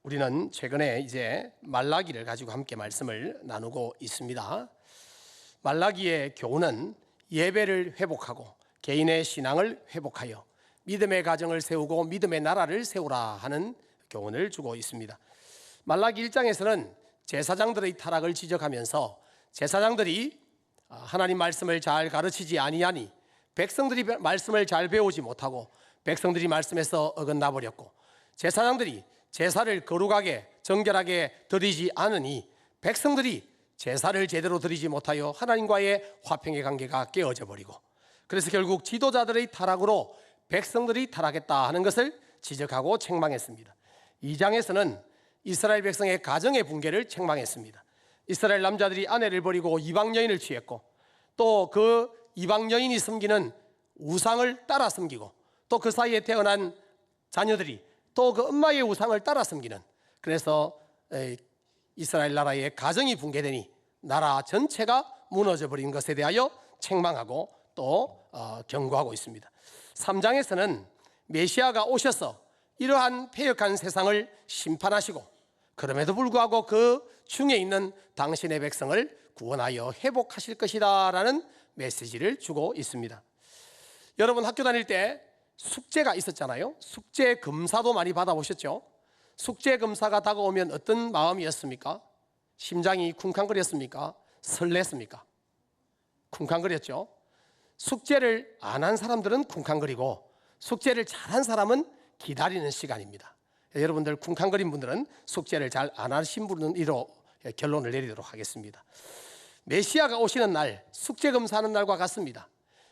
우리는 최근에 이제 말라기를 가지고 함께 말씀을 나누고 있습니다. 말라기의 교훈은 예배를 회복하고 개인의 신앙을 회복하여 믿음의 가정을 세우고 믿음의 나라를 세우라 하는 교훈을 주고 있습니다. 말라기 1장에서는 제사장들의 타락을 지적하면서 제사장들이 하나님 말씀을 잘 가르치지 아니하니 백성들이 말씀을 잘 배우지 못하고 백성들이 말씀에서 어긋나 버렸고, 제사장들이 제사를 거룩하게 정결하게 드리지 않으니 백성들이 제사를 제대로 드리지 못하여 하나님과의 화평의 관계가 깨어져 버리고, 그래서 결국 지도자들의 타락으로 백성들이 타락했다 하는 것을 지적하고 책망했습니다. 2장에서는 이스라엘 백성의 가정의 붕괴를 책망했습니다. 이스라엘 남자들이 아내를 버리고 이방 여인을 취했고, 또 그 이방 여인이 섬기는 우상을 따라 섬기고, 또 그 사이에 태어난 자녀들이 또 그 엄마의 우상을 따라 섬기는, 그래서 이스라엘 나라의 가정이 붕괴되니 나라 전체가 무너져 버린 것에 대하여 책망하고 또 경고하고 있습니다. 3장에서는 메시아가 오셔서 이러한 패역한 세상을 심판하시고, 그럼에도 불구하고 그 중에 있는 당신의 백성을 구원하여 회복하실 것이다 라는 메시지를 주고 있습니다. 여러분, 학교 다닐 때 숙제가 있었잖아요. 숙제 검사도 많이 받아보셨죠? 숙제 검사가 다가오면 어떤 마음이었습니까? 심장이 쿵쾅거렸습니까? 설렜습니까? 쿵쾅거렸죠. 숙제를 안 한 사람들은 쿵쾅거리고, 숙제를 잘한 사람은 기다리는 시간입니다. 여러분들 쿵쾅거린 분들은 숙제를 잘 안 하신 분으로 결론을 내리도록 하겠습니다. 메시아가 오시는 날, 숙제 검사하는 날과 같습니다.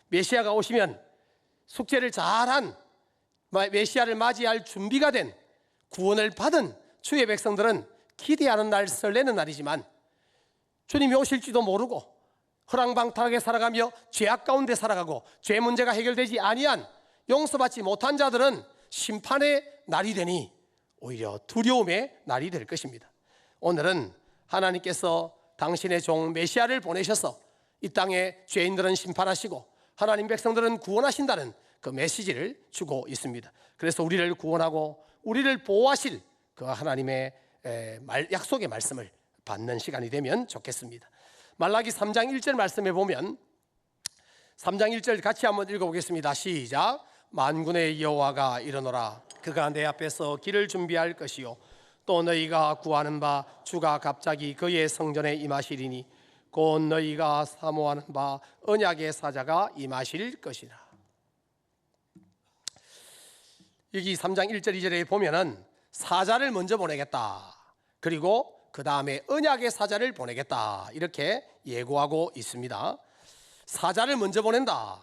메시아가 오시면 숙제를 잘한, 메시아를 맞이할 준비가 된, 구원을 받은 주의 백성들은 기대하는 날, 설레는 날이지만, 주님이 오실지도 모르고 허랑방탕하게 살아가며 죄악 가운데 살아가고 죄 문제가 해결되지 아니한, 용서받지 못한 자들은 심판의 날이 되니 오히려 두려움의 날이 될 것입니다. 오늘은 하나님께서 당신의 종 메시아를 보내셔서 이 땅에 죄인들은 심판하시고 하나님 백성들은 구원하신다는 그 메시지를 주고 있습니다. 그래서 우리를 구원하고 우리를 보호하실 그 하나님의 약속의 말씀을 받는 시간이 되면 좋겠습니다. 말라기 3장 1절 말씀에 보면, 3장 1절 같이 한번 읽어보겠습니다. 시작. 만군의 여호와가 이르노라. 그가 내 앞에서 길을 준비할 것이요 또 너희가 구하는 바 주가 갑자기 그의 성전에 임하시리니 곧 너희가 사모하는 바 언약의 사자가 임하실 것이라. 여기 3장 1절 2절에 보면은 사자를 먼저 보내겠다, 그리고 그 다음에 언약의 사자를 보내겠다, 이렇게 예고하고 있습니다. 사자를 먼저 보낸다.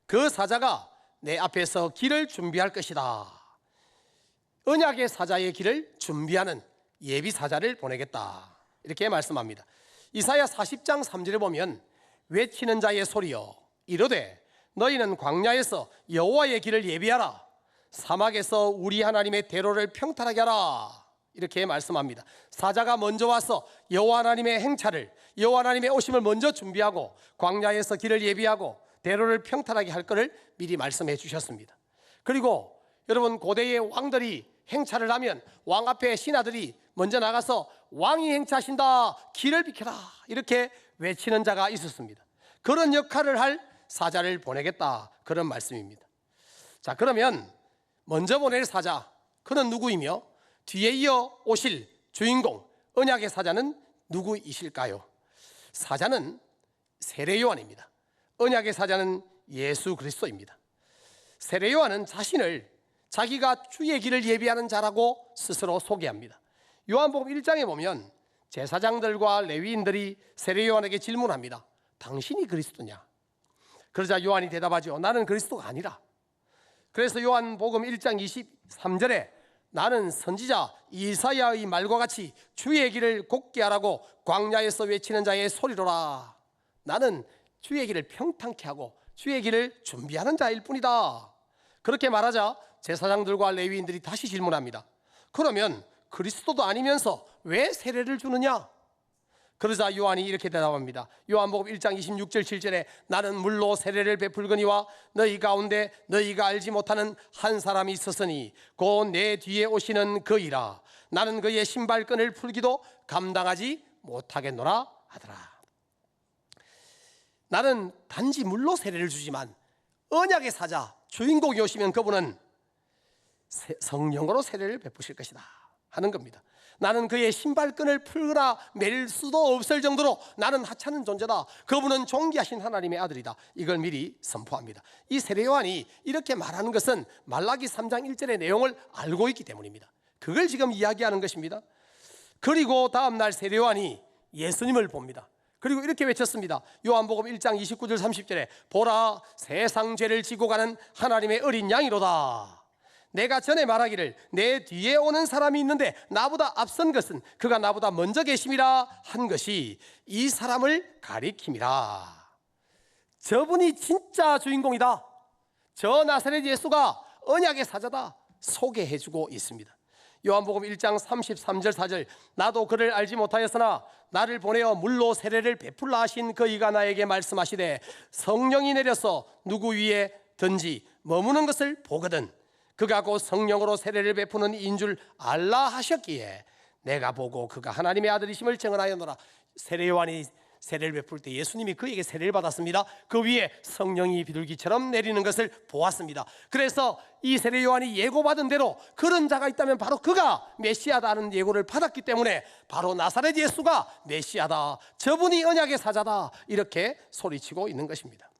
그 사자가 내 앞에서 길을 준비할 것이다. 언약의 사자의 길을 준비하는 예비 사자를 보내겠다, 이렇게 말씀합니다. 이사야 40장 3절에 보면 외치는 자의 소리여 이르되 너희는 광야에서 여호와의 길을 예비하라, 사막에서 우리 하나님의 대로를 평탄하게 하라, 이렇게 말씀합니다. 사자가 먼저 와서 여호와 하나님의 행차를, 여호와 하나님의 오심을 먼저 준비하고 광야에서 길을 예비하고 대로를 평탄하게 할 것을 미리 말씀해 주셨습니다. 그리고 여러분, 고대의 왕들이 행차를 하면 왕 앞에 신하들이 먼저 나가서 왕이 행차하신다, 길을 비켜라, 이렇게 외치는 자가 있었습니다. 그런 역할을 할 사자를 보내겠다, 그런 말씀입니다. 자, 그러면 먼저 보낼 사자, 그는 누구이며 뒤에 이어 오실 주인공 언약의 사자는 누구이실까요? 사자는 세례 요한입니다. 언약의 사자는 예수 그리스도입니다. 세례 요한은 자신을 자기가 주의 길을 예비하는 자라고 스스로 소개합니다. 요한복음 1장에 보면 제사장들과 레위인들이 세례 요한에게 질문합니다. 당신이 그리스도냐? 그러자 요한이 대답하죠. 나는 그리스도가 아니라. 그래서 요한복음 1장 23절에 나는 선지자 이사야의 말과 같이 주의 길을 곧게 하라고 광야에서 외치는 자의 소리로라. 나는 주의 길을 평탄케 하고 주의 길을 준비하는 자일 뿐이다. 그렇게 말하자 제사장들과 레위인들이 다시 질문합니다. 그러면 그리스도도 아니면서 왜 세례를 주느냐? 그러자 요한이 이렇게 대답합니다. 요한복음 1장 26절 7절에 나는 물로 세례를 베풀거니와 너희 가운데 너희가 알지 못하는 한 사람이 있었으니 곧 내 뒤에 오시는 그이라. 나는 그의 신발끈을 풀기도 감당하지 못하겠노라 하더라. 나는 단지 물로 세례를 주지만 언약의 사자 주인공이 오시면 그분은 성령으로 세례를 베푸실 것이다 하는 겁니다. 나는 그의 신발끈을 풀거나 맬 수도 없을 정도로 나는 하찮은 존재다. 그분은 존귀하신 하나님의 아들이다. 이걸 미리 선포합니다. 이 세례 요한이 이렇게 말하는 것은 말라기 3장 1절의 내용을 알고 있기 때문입니다. 그걸 지금 이야기하는 것입니다. 그리고 다음 날 세례 요한이 예수님을 봅니다. 그리고 이렇게 외쳤습니다. 요한복음 1장 29절 30절에 보라, 세상 죄를 지고 가는 하나님의 어린 양이로다. 내가 전에 말하기를 내 뒤에 오는 사람이 있는데 나보다 앞선 것은 그가 나보다 먼저 계심이라 한 것이 이 사람을 가리킴이라. 저분이 진짜 주인공이다. 저 나사렛 예수가 언약의 사자다 소개해주고 있습니다. 요한복음 1장 33절 4절 나도 그를 알지 못하였으나 나를 보내어 물로 세례를 베풀라 하신 그이가 나에게 말씀하시되 성령이 내려서 누구 위에 든지 머무는 것을 보거든 그가 곧 성령으로 세례를 베푸는 이인 줄 알라 하셨기에 내가 보고 그가 하나님의 아들이심을 증언하였노라. 세례 요한이 세례를 베풀 때 예수님이 그에게 세례를 받았습니다. 그 위에 성령이 비둘기처럼 내리는 것을 보았습니다. 그래서 이 세례 요한이 예고받은 대로 그런 자가 있다면 바로 그가 메시아다는 예고를 받았기 때문에 바로 나사렛 예수가 메시아다, 저분이 언약의 사자다 이렇게 소리치고 있는 것입니다.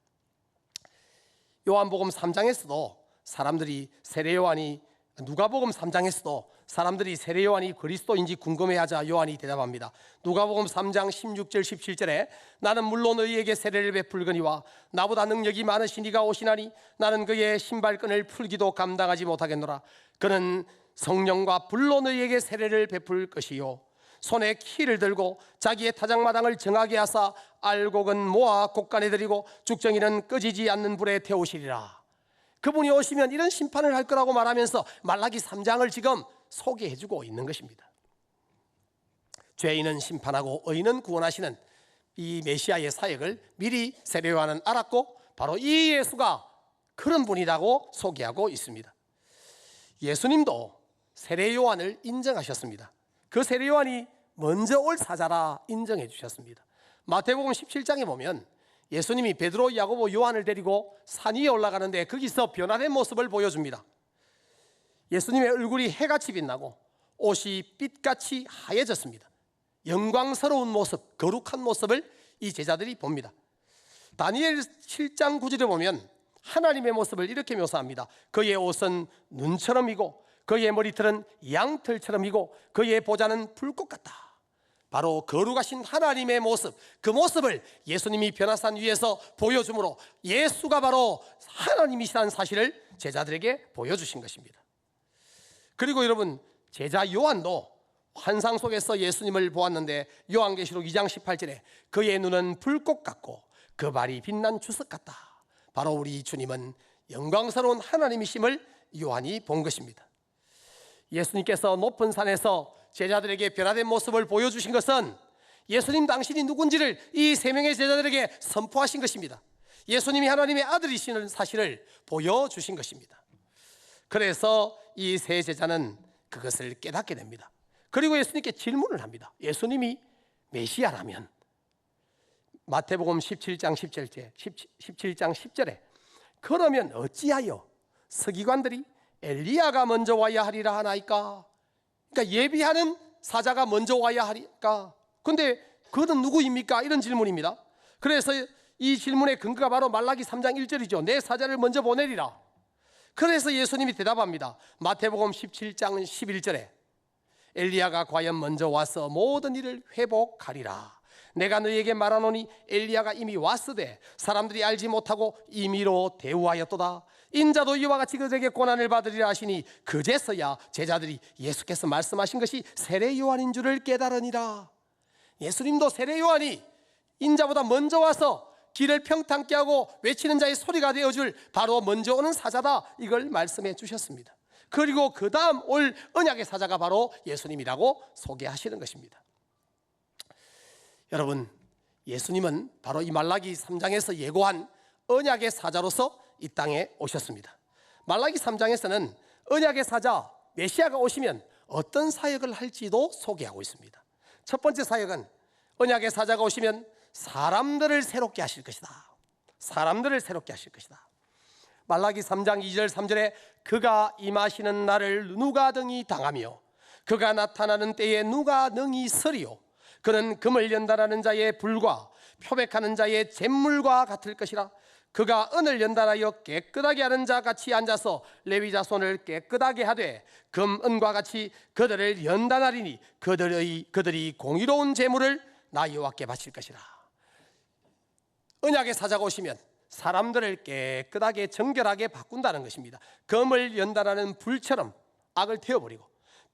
요한복음 3장에서도 사람들이 세례 요한이 누가복음 3장에서도 사람들이 세례 요한이 그리스도인지 궁금해하자 요한이 대답합니다. 누가복음 3장 16절 17절에 나는 물로 너희에게 세례를 베풀거니와 나보다 능력이 많으신 이가 오시나니 나는 그의 신발끈을 풀기도 감당하지 못하겠노라. 그는 성령과 불로 너희에게 세례를 베풀 것이요 손에 키를 들고 자기의 타작마당을 정하게 하사 알곡은 모아 곡간에 들이고 죽정이는 끄지지 않는 불에 태우시리라. 그분이 오시면 이런 심판을 할 거라고 말하면서 말라기 3장을 지금 소개해주고 있는 것입니다. 죄인은 심판하고 의인은 구원하시는 이 메시아의 사역을 미리 세례 요한은 알았고 바로 이 예수가 그런 분이라고 소개하고 있습니다. 예수님도 세례 요한을 인정하셨습니다. 그 세례 요한이 먼저 올 사자라 인정해 주셨습니다. 마태복음 17장에 보면 예수님이 베드로, 야고보, 요한을 데리고 산 위에 올라가는데 거기서 변화된 모습을 보여줍니다. 예수님의 얼굴이 해같이 빛나고 옷이 빛같이 하얘졌습니다. 영광스러운 모습, 거룩한 모습을 이 제자들이 봅니다. 다니엘 7장 9절에 보면 하나님의 모습을 이렇게 묘사합니다. 그의 옷은 눈처럼이고 그의 머리털은 양털처럼이고 그의 보좌는 불꽃 같다. 바로 거룩하신 하나님의 모습, 그 모습을 예수님이 변화산 위에서 보여주므로 예수가 바로 하나님이시라는 사실을 제자들에게 보여주신 것입니다. 그리고 여러분, 제자 요한도 환상 속에서 예수님을 보았는데 요한계시록 2장 18절에 그의 눈은 불꽃 같고 그 발이 빛난 주석 같다. 바로 우리 주님은 영광스러운 하나님이심을 요한이 본 것입니다. 예수님께서 높은 산에서 제자들에게 변화된 모습을 보여주신 것은 예수님 당신이 누군지를 이 세 명의 제자들에게 선포하신 것입니다. 예수님이 하나님의 아들이시는 사실을 보여주신 것입니다. 그래서 이 세 제자는 그것을 깨닫게 됩니다. 그리고 예수님께 질문을 합니다. 예수님이 메시아라면 마태복음 17장 10절에 그러면 어찌하여 서기관들이 엘리야가 먼저 와야 하리라 하나이까? 그러니까 예비하는 사자가 먼저 와야 하니까. 근데 그는 누구입니까? 이런 질문입니다. 그래서 이 질문의 근거가 바로 말라기 3장 1절이죠. 내 사자를 먼저 보내리라. 그래서 예수님이 대답합니다. 마태복음 17장 11절에 엘리야가 과연 먼저 와서 모든 일을 회복하리라. 내가 너희에게 말하노니 엘리야가 이미 왔으되 사람들이 알지 못하고 임의로 대우하였도다. 인자도 이와 같이 그들에게 고난을 받으리라 하시니 그제서야 제자들이 예수께서 말씀하신 것이 세례 요한인 줄을 깨달으니라. 예수님도 세례 요한이 인자보다 먼저 와서 길을 평탄케 하고 외치는 자의 소리가 되어줄 바로 먼저 오는 사자다, 이걸 말씀해 주셨습니다. 그리고 그 다음 올 언약의 사자가 바로 예수님이라고 소개하시는 것입니다. 여러분, 예수님은 바로 이 말라기 3장에서 예고한 언약의 사자로서 이 땅에 오셨습니다. 말라기 3장에서는 언약의 사자 메시아가 오시면 어떤 사역을 할지도 소개하고 있습니다. 첫 번째 사역은 언약의 사자가 오시면 사람들을 새롭게 하실 것이다. 사람들을 새롭게 하실 것이다. 말라기 3장 2절 3절에 그가 임하시는 날을 누가 등이 당하며 그가 나타나는 때에 누가 능히 서리요. 그는 금을 연단하는 자의 불과 표백하는 자의 잿물과 같을 것이라. 그가 은을 연단하여 깨끗하게 하는 자 같이 앉아서 레위 자손을 깨끗하게 하되 금, 은과 같이 그들을 연단하리니 그들이 공의로운 제물을 나 여호와께 바칠 것이라. 언약의 사자가 오시면 사람들을 깨끗하게 정결하게 바꾼다는 것입니다. 금을 연단하는 불처럼 악을 태워버리고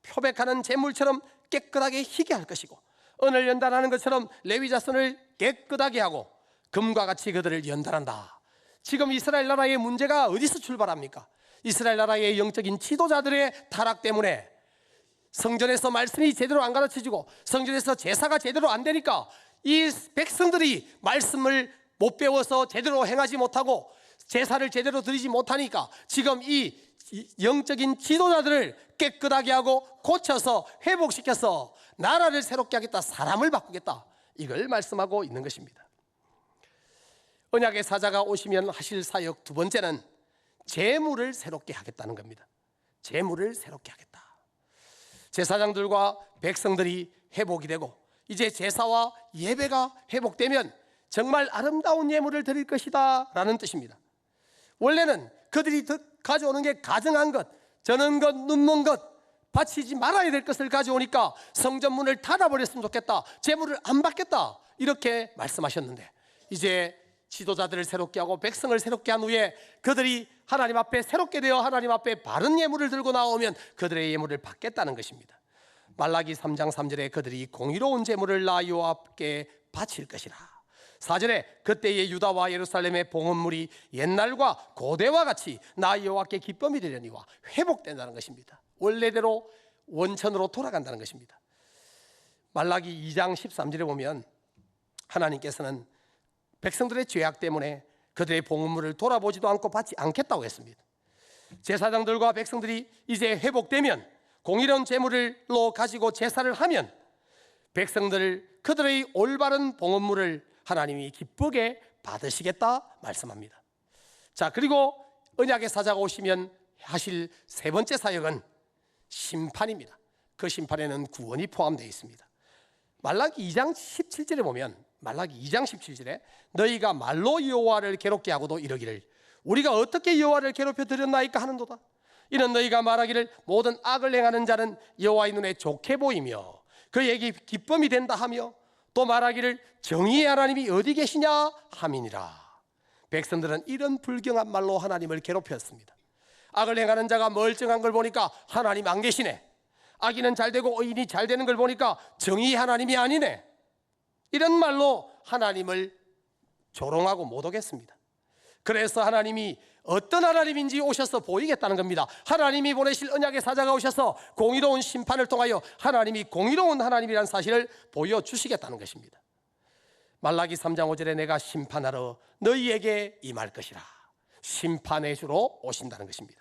표백하는 잿물처럼 깨끗하게 희게 할 것이고 은을 연단하는 것처럼 레위 자손을 깨끗하게 하고 금과 같이 그들을 연단한다. 지금 이스라엘 나라의 문제가 어디서 출발합니까? 이스라엘 나라의 영적인 지도자들의 타락 때문에 성전에서 말씀이 제대로 안 가르쳐지고 성전에서 제사가 제대로 안 되니까 이 백성들이 말씀을 못 배워서 제대로 행하지 못하고 제사를 제대로 드리지 못하니까 지금 이 영적인 지도자들을 깨끗하게 하고 고쳐서 회복시켜서 나라를 새롭게 하겠다, 사람을 바꾸겠다, 이걸 말씀하고 있는 것입니다. 언약의 사자가 오시면 하실 사역 두 번째는 제물을 새롭게 하겠다는 겁니다. 제물을 새롭게 하겠다. 제사장들과 백성들이 회복이 되고 이제 제사와 예배가 회복되면 정말 아름다운 예물을 드릴 것이다 라는 뜻입니다. 원래는 그들이 가져오는 게 가증한 것, 저는 것, 눈먼 것, 바치지 말아야 될 것을 가져오니까 성전문을 닫아버렸으면 좋겠다, 제물을 안 받겠다, 이렇게 말씀하셨는데 이제 지도자들을 새롭게 하고 백성을 새롭게 한 후에 그들이 하나님 앞에 새롭게 되어 하나님 앞에 바른 예물을 들고 나오면 그들의 예물을 받겠다는 것입니다. 말라기 3장 3절에 그들이 공의로운 제물을 나 여호와께 바칠 것이라. 4절에 그때의 유다와 예루살렘의 봉헌물이 옛날과 고대와 같이 나 여호와께 기쁨이 되려니와 회복된다는 것입니다. 원래대로 원천으로 돌아간다는 것입니다. 말라기 2장 13절에 보면 하나님께서는 백성들의 죄악 때문에 그들의 봉헌물을 돌아보지도 않고 받지 않겠다고 했습니다. 제사장들과 백성들이 이제 회복되면 공의로운 제물로 가지고 제사를 하면 백성들 그들의 올바른 봉헌물을 하나님이 기쁘게 받으시겠다 말씀합니다. 자, 그리고 언약의 사자가 오시면 하실 세 번째 사역은 심판입니다. 그 심판에는 구원이 포함되어 있습니다. 말라기 2장 17절에 보면 말라기 2장 17절에 너희가 말로 여호와를 괴롭게 하고도 이러기를 우리가 어떻게 여호와를 괴롭혀 드렸나이까 하는도다. 이는 너희가 말하기를 모든 악을 행하는 자는 여호와의 눈에 좋게 보이며 그에게 기쁨이 된다 하며 또 말하기를 정의의 하나님이 어디 계시냐 함이니라. 백성들은 이런 불경한 말로 하나님을 괴롭혔습니다. 악을 행하는 자가 멀쩡한 걸 보니까 하나님 안 계시네, 악인은 잘 되고 의인이 잘 되는 걸 보니까 정의의 하나님이 아니네, 이런 말로 하나님을 조롱하고 못 오겠습니다. 그래서 하나님이 어떤 하나님인지 오셔서 보이겠다는 겁니다. 하나님이 보내실 언약의 사자가 오셔서 공의로운 심판을 통하여 하나님이 공의로운 하나님이라는 사실을 보여주시겠다는 것입니다. 말라기 3장 5절에 내가 심판하러 너희에게 임할 것이라. 심판의 주로 오신다는 것입니다.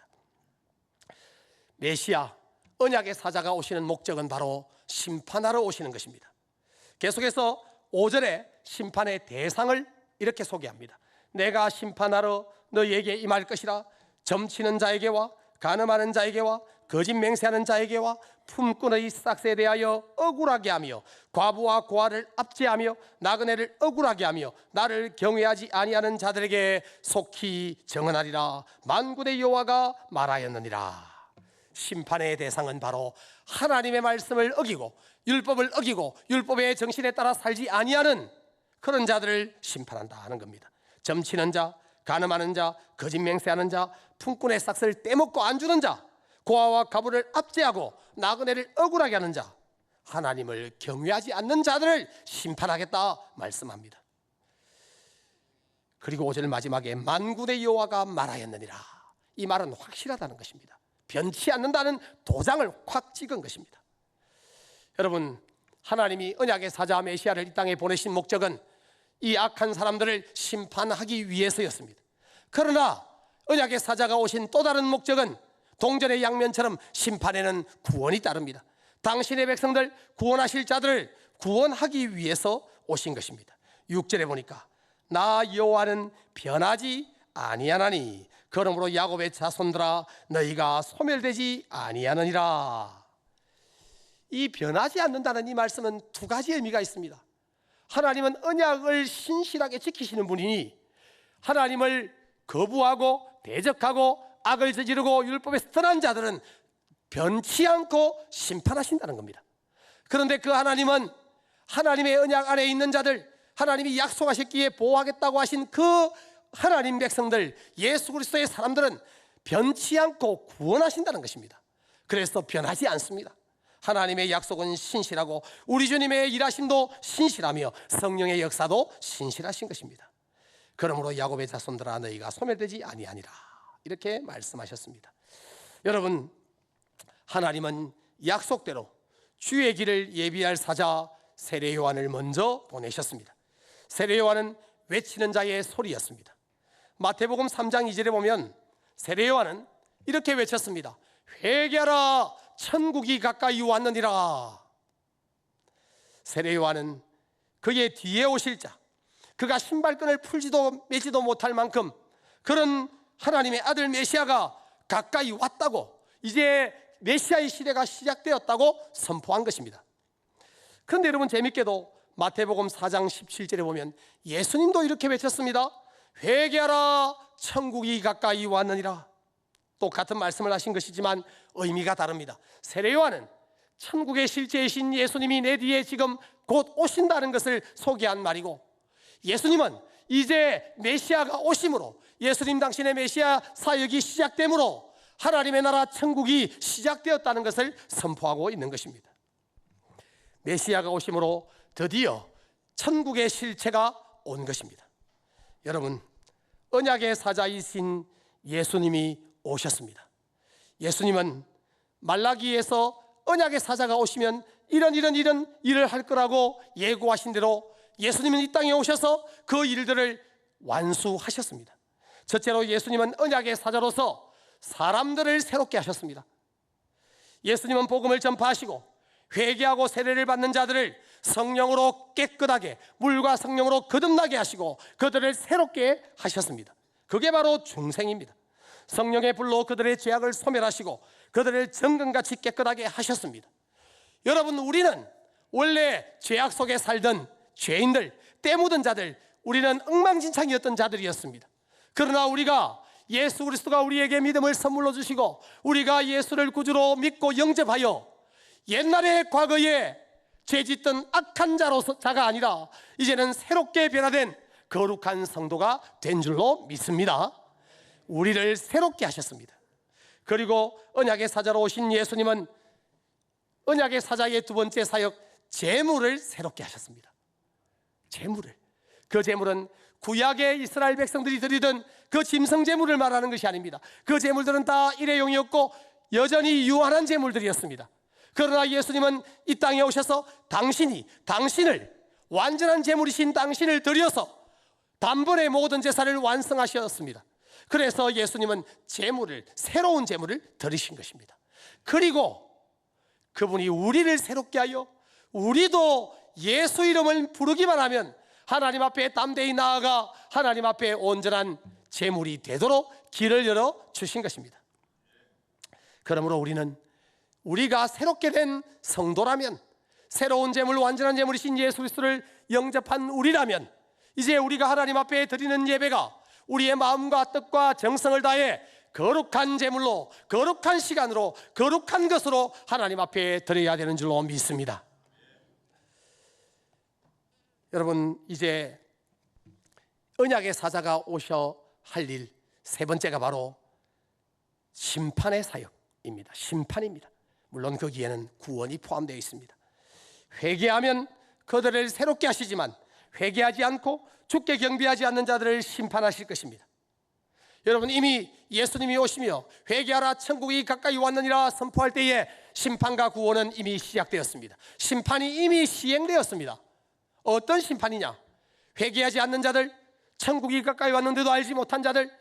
메시아 언약의 사자가 오시는 목적은 바로 심판하러 오시는 것입니다. 계속해서 5절에 심판의 대상을 이렇게 소개합니다. 내가 심판하러 너희에게 임할 것이라. 점치는 자에게와 간음하는 자에게와 거짓 맹세하는 자에게와 품꾼의 싹스에 대하여 억울하게 하며 과부와 고아를 압제하며 나그네를 억울하게 하며 나를 경외하지 아니하는 자들에게 속히 정언하리라. 만군의 여호와가 말하였느니라. 심판의 대상은 바로 하나님의 말씀을 어기고 율법을 어기고 율법의 정신에 따라 살지 아니하는 그런 자들을 심판한다 하는 겁니다. 점치는 자, 간음하는 자, 거짓 맹세하는 자, 품꾼의 싹스를 떼먹고 안 주는 자, 고아와 과부를 압제하고 나그네를 억울하게 하는 자, 하나님을 경외하지 않는 자들을 심판하겠다 말씀합니다. 그리고 5절 마지막에 만군의 여호와가 말하였느니라. 이 말은 확실하다는 것입니다. 변치 않는다는 도장을 확 찍은 것입니다. 여러분, 하나님이 언약의 사자 메시아를 이 땅에 보내신 목적은 이 악한 사람들을 심판하기 위해서였습니다. 그러나 언약의 사자가 오신 또 다른 목적은 동전의 양면처럼 심판에는 구원이 따릅니다. 당신의 백성들, 구원하실 자들을 구원하기 위해서 오신 것입니다. 6절에 보니까 나 여호와는 변하지 아니하나니 그러므로 야곱의 자손들아 너희가 소멸되지 아니하느니라. 이 변하지 않는다는 이 말씀은 두 가지 의미가 있습니다. 하나님은 언약을 신실하게 지키시는 분이니 하나님을 거부하고 대적하고 악을 저지르고 율법에서 떠난 자들은 변치 않고 심판하신다는 겁니다. 그런데 그 하나님은 하나님의 언약 안에 있는 자들, 하나님이 약속하셨기에 보호하겠다고 하신 그 하나님 백성들, 예수 그리스도의 사람들은 변치 않고 구원하신다는 것입니다. 그래서 변하지 않습니다. 하나님의 약속은 신실하고 우리 주님의 일하심도 신실하며 성령의 역사도 신실하신 것입니다. 그러므로 야곱의 자손들아 너희가 소멸되지 아니하니라, 이렇게 말씀하셨습니다. 여러분, 하나님은 약속대로 주의 길을 예비할 사자 세례 요한을 먼저 보내셨습니다. 세례 요한은 외치는 자의 소리였습니다. 마태복음 3장 2절에 보면 세례 요한은 이렇게 외쳤습니다. 회개하라, 천국이 가까이 왔느니라. 세례 요한은 그의 뒤에 오실 자, 그가 신발끈을 풀지도 매지도 못할 만큼 그런 하나님의 아들 메시아가 가까이 왔다고, 이제 메시아의 시대가 시작되었다고 선포한 것입니다. 그런데 여러분, 재밌게도 마태복음 4장 17절에 보면 예수님도 이렇게 외쳤습니다. 회개하라, 천국이 가까이 왔느니라. 똑같은 말씀을 하신 것이지만 의미가 다릅니다. 세례 요한은 천국의 실제이신 예수님이 내 뒤에 지금 곧 오신다는 것을 소개한 말이고, 예수님은 이제 메시아가 오심으로, 예수님 당신의 메시아 사역이 시작되므로 하나님의 나라 천국이 시작되었다는 것을 선포하고 있는 것입니다. 메시아가 오심으로 드디어 천국의 실체가 온 것입니다. 여러분, 언약의 사자이신 예수님이 오셨습니다. 예수님은 말라기에서 언약의 사자가 오시면 이런 일을 할 거라고 예고하신 대로 예수님은 이 땅에 오셔서 그 일들을 완수하셨습니다. 첫째로 예수님은 언약의 사자로서 사람들을 새롭게 하셨습니다. 예수님은 복음을 전파하시고 회개하고 세례를 받는 자들을 성령으로 깨끗하게, 물과 성령으로 거듭나게 하시고 그들을 새롭게 하셨습니다. 그게 바로 중생입니다. 성령의 불로 그들의 죄악을 소멸하시고 그들을 정금같이 깨끗하게 하셨습니다. 여러분, 우리는 원래 죄악 속에 살던 죄인들, 때 묻은 자들, 우리는 엉망진창이었던 자들이었습니다. 그러나 우리가 예수 그리스도가 우리에게 믿음을 선물로 주시고 우리가 예수를 구주로 믿고 영접하여 옛날의 과거에 죄짓던 악한 자가 아니라 이제는 새롭게 변화된 거룩한 성도가 된 줄로 믿습니다. 우리를 새롭게 하셨습니다. 그리고 언약의 사자로 오신 예수님은 언약의 사자의 두 번째 사역, 제물을 새롭게 하셨습니다. 제물을, 그 제물은 구약의 이스라엘 백성들이 드리던 그 짐승 제물을 말하는 것이 아닙니다. 그 제물들은 다 일회용이었고 여전히 유한한 제물들이었습니다. 그러나 예수님은 이 땅에 오셔서 당신을 완전한 제물이신 당신을 드려서 단번에 모든 제사를 완성하셨습니다. 그래서 예수님은 새로운 제물을 드리신 것입니다. 그리고 그분이 우리를 새롭게 하여 우리도 예수 이름을 부르기만 하면 하나님 앞에 담대히 나아가 하나님 앞에 온전한 제물이 되도록 길을 열어 주신 것입니다. 그러므로 우리가 새롭게 된 성도라면, 새로운 제물, 완전한 제물이신 예수 그리스도를 영접한 우리라면, 이제 우리가 하나님 앞에 드리는 예배가 우리의 마음과 뜻과 정성을 다해 거룩한 제물로, 거룩한 시간으로, 거룩한 것으로 하나님 앞에 드려야 되는 줄로 믿습니다. 여러분, 이제 언약의 사자가 오셔 할 일 세 번째가 바로 심판의 사역입니다. 심판입니다. 물론 거기에는 구원이 포함되어 있습니다. 회개하면 그들을 새롭게 하시지만 회개하지 않고 주께 경배하지 않는 자들을 심판하실 것입니다. 여러분, 이미 예수님이 오시며 회개하라, 천국이 가까이 왔느니라 선포할 때에 심판과 구원은 이미 시작되었습니다. 심판이 이미 시행되었습니다. 어떤 심판이냐? 회개하지 않는 자들, 천국이 가까이 왔는데도 알지 못한 자들,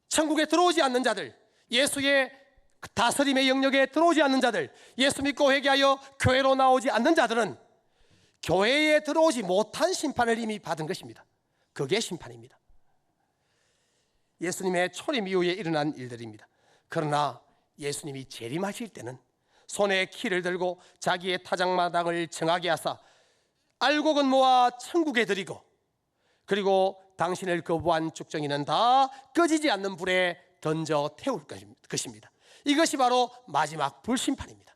천국에 들어오지 않는 자들, 예수의 다스림의 영역에 들어오지 않는 자들, 예수 믿고 회개하여 교회로 나오지 않는 자들은 교회에 들어오지 못한 심판을 이미 받은 것입니다. 그게 심판입니다. 예수님의 초림 이후에 일어난 일들입니다. 그러나 예수님이 재림하실 때는 손에 키를 들고 자기의 타작마당을 정하게 하사 알곡은 모아 천국에 드리고, 그리고 당신을 거부한 쭉정이는 다 꺼지지 않는 불에 던져 태울 것입니다. 이것이 바로 마지막 불심판입니다.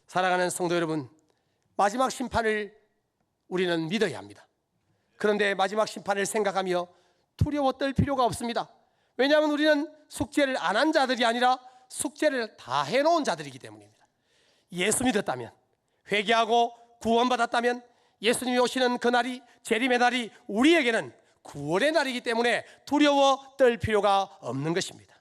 사랑하는 성도 여러분, 마지막 심판을 우리는 믿어야 합니다. 그런데 마지막 심판을 생각하며 두려워 떨 필요가 없습니다. 왜냐하면 우리는 숙제를 안 한 자들이 아니라 숙제를 다 해놓은 자들이기 때문입니다. 예수 믿었다면, 회개하고 구원받았다면 예수님이 오시는 그날이, 재림의 날이 우리에게는 구원의 날이기 때문에 두려워 떨 필요가 없는 것입니다.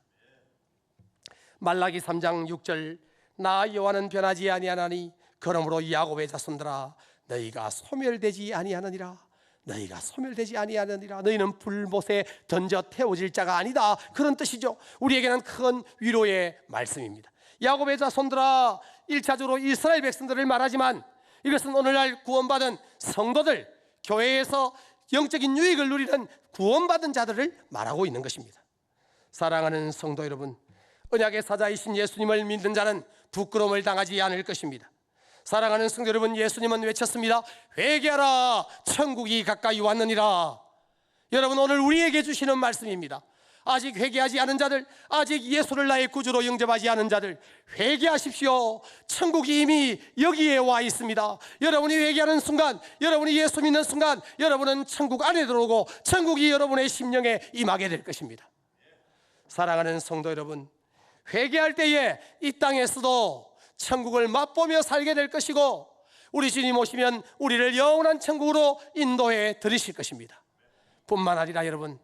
말라기 3장 6절, 나 여호와는 변하지 아니하나니 그러므로 야곱의 자손들아 너희가 소멸되지 아니하느니라. 너희가 소멸되지 아니하느니라. 너희는 불못에 던져 태워질 자가 아니다. 그런 뜻이죠. 우리에게는 큰 위로의 말씀입니다. 야곱의 자손들아, 1차적으로 이스라엘 백성들을 말하지만 이것은 오늘날 구원받은 성도들, 교회에서 영적인 유익을 누리는 구원받은 자들을 말하고 있는 것입니다. 사랑하는 성도 여러분, 언약의 사자이신 예수님을 믿는 자는 부끄러움을 당하지 않을 것입니다. 사랑하는 성도 여러분, 예수님은 외쳤습니다. 회개하라, 천국이 가까이 왔느니라. 여러분, 오늘 우리에게 주시는 말씀입니다. 아직 회개하지 않은 자들, 아직 예수를 나의 구주로 영접하지 않은 자들, 회개하십시오. 천국이 이미 여기에 와 있습니다. 여러분이 회개하는 순간, 여러분이 예수 믿는 순간, 여러분은 천국 안에 들어오고 천국이 여러분의 심령에 임하게 될 것입니다. 사랑하는 성도 여러분, 회개할 때에 이 땅에서도 천국을 맛보며 살게 될 것이고, 우리 주님 오시면 우리를 영원한 천국으로 인도해 드리실 것입니다. 뿐만 아니라 여러분,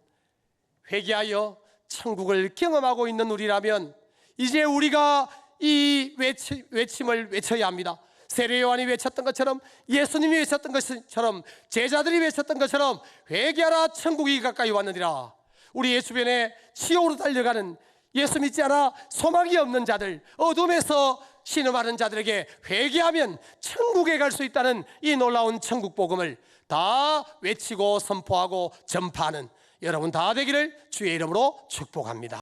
회개하여 천국을 경험하고 있는 우리라면 이제 우리가 이 외침을 외쳐야 합니다. 세례 요한이 외쳤던 것처럼, 예수님이 외쳤던 것처럼, 제자들이 외쳤던 것처럼 회개하라, 천국이 가까이 왔느니라. 우리의 주변에 지옥으로 달려가는, 예수 믿지 않아 소망이 없는 자들, 어둠에서 신음하는 자들에게 회개하면 천국에 갈 수 있다는 이 놀라운 천국 복음을 다 외치고 선포하고 전파하는 여러분 다 되기를 주의 이름으로 축복합니다.